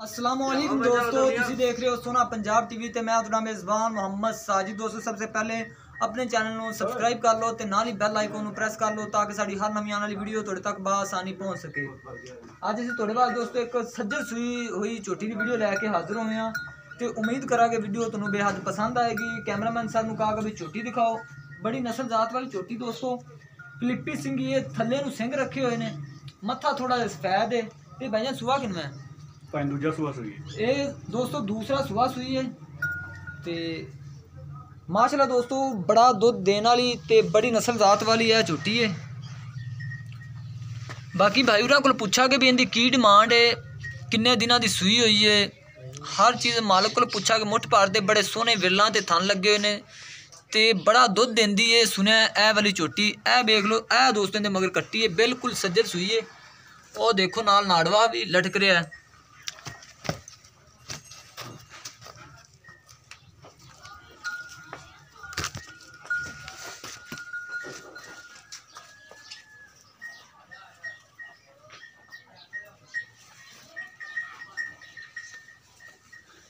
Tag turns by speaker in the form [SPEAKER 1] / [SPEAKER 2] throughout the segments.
[SPEAKER 1] अस्सलामुअलैकुम दोस्तों, तुसी देख रहे हो सोना पंजाब टीवी ते मैं तुहाडा मेज़बान मोहम्मद साजिद। दोस्तों सबसे पहले अपने चैनल को सबसक्राइब कर लो ते नाल ही बैल आइकन प्रेस कर लो ताकि साडी हर नवी आने वाली वीडियो तुहाडे तक बआसानी पहुंच सके। अज असीं तुहाडे वाल दोस्तों एक सज्जर सूई हुई झोटी की वीडियो लैके हाजिर होए हां ते उम्मीद करा कि वीडियो तुहानूं बेहद पसंद आएगी। कैमरामैन साहब नूं कहा कि झोटी दिखाओ, बड़ी नस्ल जात वाली झोटी दोस्तों, क्लिपी सिंह ये थल्ले नूं सिंह रखे हुए ने, मत्था थोड़ा जिहा सफेद है ते भाईजान सुआ किनवा है
[SPEAKER 2] दूजा सुआ सुई
[SPEAKER 1] ये दोस्तों, दूसरा सुआ सुई है ते माशाल्लाह दोस्तों बड़ा दुध देने वाली ते बड़ी नस्ल जात वाली है झोटी है। बाकी भाई उरा को पूछा कि भी इनकी की डिमांड है, किन्ने दिनों की सूई हुई है, हर चीज़ मालक को पूछा कि मुठ भार दे बड़े सोहने विरलां ते थन लगे हुए ने ते बड़ा दुध देंदी है। सुने ए वाली झोटी ए देख लो, ए दोस्तों ने मगर कट्टी है, बिल्कुल सज्जर सूई है। और देखो नाल नाड़वा भी लटक रहा है।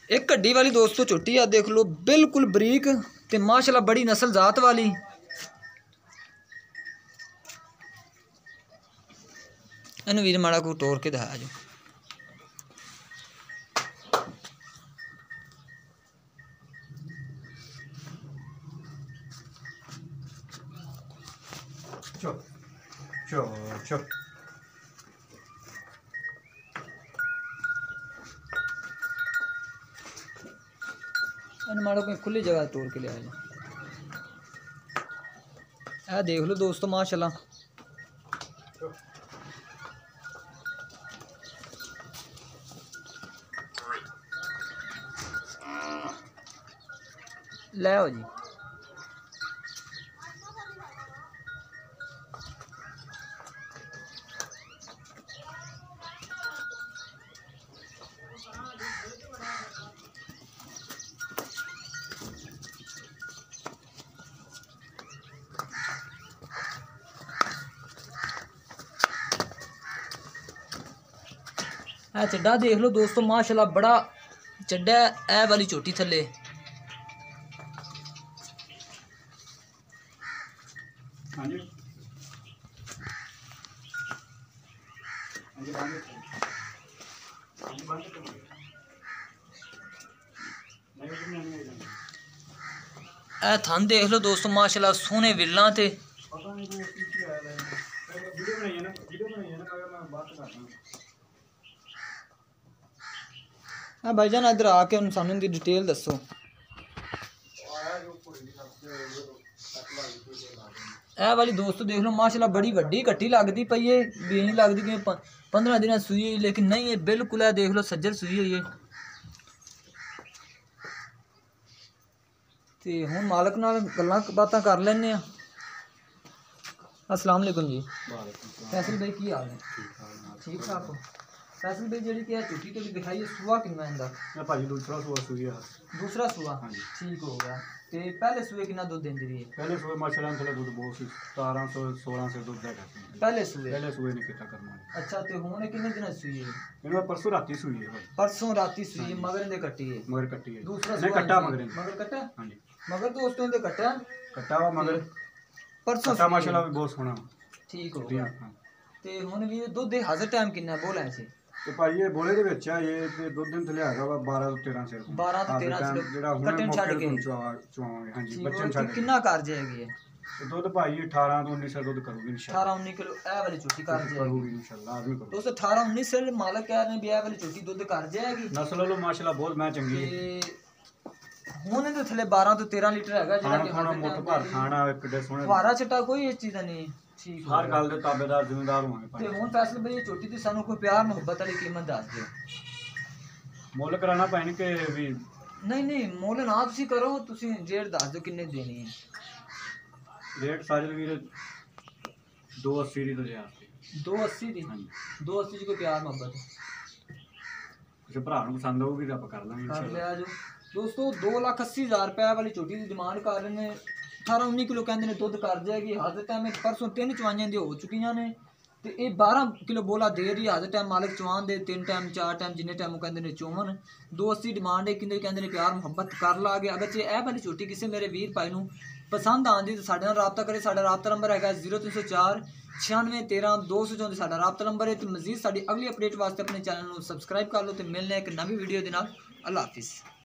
[SPEAKER 1] एक कड्डी वाली दोस्तों झोटी है, देख लो बिल्कुल बरीक ते माशाल्लाह बड़ी नस्ल जात वाली। इन वीर माड़ा को तोड़ के दिखाया जो
[SPEAKER 2] चुप चुप चुप
[SPEAKER 1] इन माड़ो को खुली जगह तोड़ के ले आया। यह देख लो दोस्तों माशाल्लाह ले आओ जी। चड्डा देख लो दोस्तों माशाल्लाह बड़ा चड्डा है ए वाली झोटी थले।
[SPEAKER 2] हाँ जी
[SPEAKER 1] ए थन देख लो दोस्तों माशाल्लाह सोहने विरलां ते भाईजान इधर आके उन सानू दी डिटेल दसो। ए वाली दोस्तों देख लो माशाल्लाह बड़ी वड्डी कट्टी लगती पई है, भी नहीं लगती कि 15 दिन सूई हुई, लेकिन नहीं है बिल्कुल है देख लो सज्जर सूई हुई है। ते हुण मालक नाल गल्लां बातां कर लैने आ। अस्सलाम वालेकुम जी। फैसल भाई की हाल है? ठीक ठाक हो? फैसल भाई जी क्या झोटी तो दिखाई है, सुआ कितना इंदा?
[SPEAKER 2] भाजी दूसरा सुआ सुई है।
[SPEAKER 1] दूसरा सुआ ठीक हो गया। ते पहले सुए कितना दूध देंदी रही है?
[SPEAKER 2] पहले सुए माशाल्लाह थले दूध बहुत सी 1700-16 से दूध देगा।
[SPEAKER 1] पहले सुए
[SPEAKER 2] नहीं कितना करना।
[SPEAKER 1] अच्छा ते हुण कितने दिन सुई है?
[SPEAKER 2] इन्हों परसों राती सुई है भाई।
[SPEAKER 1] परसों राती सुई है, मगर इंदे कट्टी है।
[SPEAKER 2] मगर कट्टी है।
[SPEAKER 1] दूसरा
[SPEAKER 2] नहीं कट्टा मगर
[SPEAKER 1] कट्टा।
[SPEAKER 2] हां जी
[SPEAKER 1] मगर दोस्तों इंदे कट्टा
[SPEAKER 2] वा मगर
[SPEAKER 1] परसों
[SPEAKER 2] माशाल्लाह भी बहुत सोहना
[SPEAKER 1] ठीक हो गया। ते हुण भी दुध दे हाजिर टाइम कितना बोला ऐसे?
[SPEAKER 2] तो भाई ये बोले दे विच आ ये ते दुध दिन थले आगा 12 ਤੋਂ 13 से
[SPEAKER 1] 12 ਤੋਂ 13 से
[SPEAKER 2] ਜਿਹੜਾ ਹੁਣ
[SPEAKER 1] कट्टन छड़ के
[SPEAKER 2] ਚਵਾਵਾਂਗੇ ਹਾਂਜੀ ਬੱਚਨ ਛੱਡ ਕੇ
[SPEAKER 1] कितना कर जाएगी ये?
[SPEAKER 2] ਤੇ ਦੁੱਧ ਭਾਈ 18 ਤੋਂ 19 ਦੁੱਧ ਕਰੂਗੀ ਇੰਸ਼ਾਅੱਲਾ।
[SPEAKER 1] 18-19 किलो ए वाली झोटी कर जाएगी
[SPEAKER 2] ਕਰੂਗੀ ਇੰਸ਼ਾਅੱਲਾ ਆਦਮੀ ਕਰੂ।
[SPEAKER 1] दोस्तों 18-19 से मालिक कह रहे हैं भी ए वाली झोटी दुध कर जाएगी।
[SPEAKER 2] ਨਸਲ ਲੋ ਮਾਸ਼ਾਅੱਲਾ ਬਹੁਤ ਮੈਂ ਚੰਗੀ ਹੈ।
[SPEAKER 1] ਹੁਣ ਇਹਦੇ ਥੱਲੇ 12 ਤੋਂ 13 ਲੀਟਰ ਹੈਗਾ ਜਿਹੜਾ ਕਿ
[SPEAKER 2] ਖਾਣਾ ਮੁੱਠ ਭਰ ਖਾਣਾ ਕਿੱਡੇ ਸੋਹਣੇ
[SPEAKER 1] ਫਾਰਾ ਛਟਾ ਕੋਈ ਇਸ ਚੀਜ਼ ਦਾ ਨਹੀਂ। ਠੀਕ
[SPEAKER 2] ਹਰ ਗੱਲ ਦੇ ਤਾਬੇਦਾਰ ਜ਼ਿੰਮੇਦਾਰ ਹੋਵਾਂਗੇ
[SPEAKER 1] ਤੇ ਹੁਣ ਫੈਸਲ ਬਈ ਇਹ ਝੋਟੀ ਦੀ ਸਾਨੂੰ ਕੋਈ ਪਿਆਰ ਮੁਹੱਬਤ ਵਾਲੀ ਕੀਮਤ ਦੱਸ ਦਿਓ।
[SPEAKER 2] ਮੁੱਲ ਕਰਾਣਾ ਪੈਣ ਕਿ ਵੀ
[SPEAKER 1] ਨਹੀਂ ਮੁੱਲ ਨਾ ਤੁਸੀਂ ਕਰੋ, ਤੁਸੀਂ ਰੇਟ ਦੱਸ ਦਿਓ ਕਿੰਨੇ ਦੇਣੀ ਹੈ।
[SPEAKER 2] ਰੇਟ ਸਾਜਲ ਵੀਰ 280 ਦੀ ਲਿਆ
[SPEAKER 1] 280 ਦੀ। 280 ਚ ਕੋਈ ਪਿਆਰ ਮੁਹੱਬਤ
[SPEAKER 2] ਜੇ ਭਰਾ ਨੂੰ ਪਸੰਦ ਆਊਗੀ ਤਾਂ ਆਪਾਂ ਕਰ ਲਾਂਗੇ
[SPEAKER 1] ਕਰ ਲਿਆ ਜੋ। दोस्तों 2,80,000 रुपए वाली छोटी की डिमांड कर रहे हैं। 18-19 किलो कहते हैं दुध कर जाएगी। हर टाइम परसों 3 चवाइयां दी हो चुकी ने ਤੇ ਇਹ 12 ਕਿਲੋ ਬੋਲਾ ਦੇ ਰਹੀ ਹਰ ਟਾਈਮ ਮਾਲਕ ਚਵਾਨ ਦੇ 3 ਟਾਈਮ 4 ਟਾਈਮ ਜਿੰਨੇ ਟਾਈਮ ਉਹ ਕਹਿੰਦੇ ਨੇ ਚੋਵਨ। ਦੋਸਤੀ ਡਿਮਾਂਡ ਹੈ ਕਿੰਦੇ ਕਹਿੰਦੇ ਨੇ ਪਿਆਰ ਮੁਹੱਬਤ ਕਰ ਲਾਗੇ। ਅਗਰ ਜੇ ਇਹ ਵਾਲੀ ਝੋਟੀ ਕਿਸੇ ਮੇਰੇ ਵੀਰ ਭਾਈ ਨੂੰ ਪਸੰਦ ਆਉਂਦੀ ਤਾਂ ਸਾਡੇ ਨਾਲ ਰਾਬਤਾ ਕਰੇ। ਸਾਡਾ ਰਾਬਤਾ ਨੰਬਰ ਹੈਗਾ 0304 9613 234 ਸਾਡਾ ਰਾਬਤਾ ਨੰਬਰ ਹੈ। ਤੇ ਮਜ਼ੀਦ ਸਾਡੀ ਅਗਲੀ ਅਪਡੇਟ ਵਾਸਤੇ ਆਪਣੇ ਚੈਨਲ ਨੂੰ ਸਬਸਕ੍ਰਾਈਬ ਕਰ ਲਓ ਤੇ ਮਿਲਨੇ ਇੱਕ ਨਵੀਂ ਵੀਡੀਓ ਦੇ ਨਾਲ। ਅੱਲਾ ਹਾਫਿਜ਼।